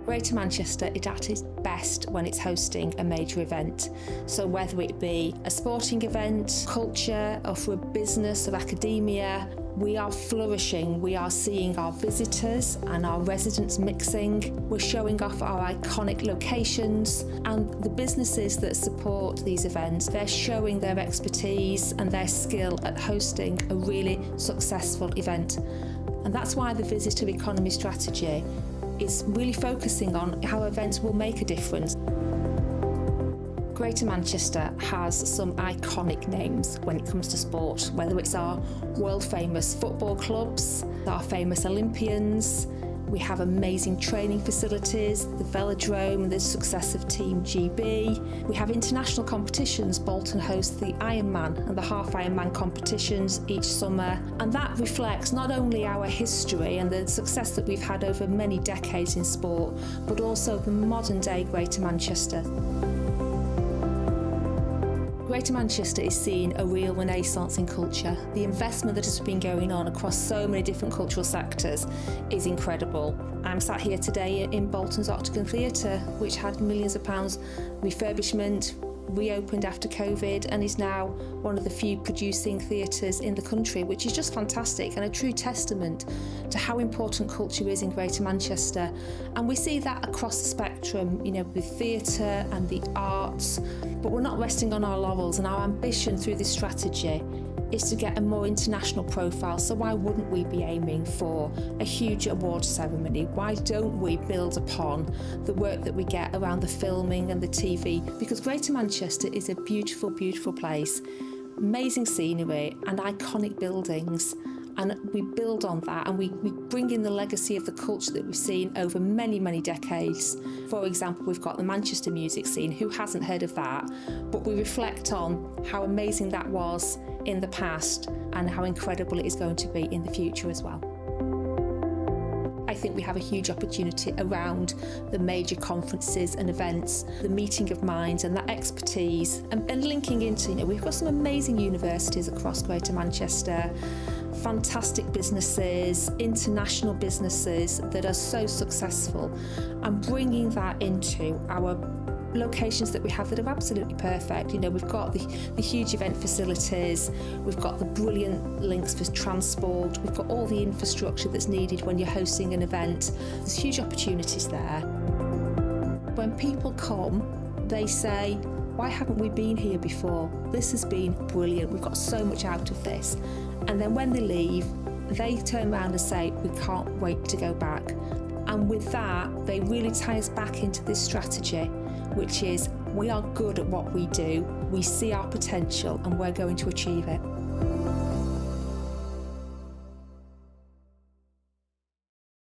Greater Manchester is at its best when it's hosting a major event. So whether it be a sporting event, culture, or for a business or academia, we are flourishing. We are seeing our visitors and our residents mixing. We're showing off our iconic locations, and the businesses that support these events, they're showing their expertise and their skill at hosting a really successful event. And that's why the visitor economy strategy is really focusing on how events will make a difference. Greater Manchester has some iconic names when it comes to sport, whether it's our world famous football clubs, our famous Olympians. We have amazing training facilities, the velodrome, the success of Team GB. We have international competitions. Bolton hosts the Ironman and the half Ironman competitions each summer. And that reflects not only our history and the success that we've had over many decades in sport, but also the modern day Greater Manchester. Greater Manchester is seeing a real renaissance in culture. The investment that has been going on across so many different cultural sectors is incredible. I'm sat here today in Bolton's Octagon Theatre, which had millions of pounds refurbishment, reopened after COVID, and is now one of the few producing theatres in the country, which is just fantastic and a true testament to how important culture is in Greater Manchester. And we see that across the spectrum, with theatre and the arts, but we're not resting on our laurels, and our ambition through this strategy is to get a more international profile. So why wouldn't we be aiming for a huge award ceremony? Why don't we build upon the work that we get around the filming and the TV? Because Greater Manchester is a beautiful, beautiful place, amazing scenery and iconic buildings. And we build on that, and we bring in the legacy of the culture that we've seen over many, many decades. For example, we've got the Manchester music scene. Who hasn't heard of that? But we reflect on how amazing that was in the past and how incredible it is going to be in the future as well. I think we have a huge opportunity around the major conferences and events, the meeting of minds and that expertise, and linking into, we've got some amazing universities across Greater Manchester, fantastic businesses, international businesses that are so successful, and bringing that into our locations that we have that are absolutely perfect. We've got the huge event facilities, we've got the brilliant links for transport, we've got all the infrastructure that's needed when you're hosting an event. There's huge opportunities there. When people come, they say, why haven't we been here before? This has been brilliant, we've got so much out of this. And then when they leave, they turn around and say, we can't wait to go back. And with that, they really tie us back into this strategy, which is we are good at what we do, we see our potential, and we're going to achieve it.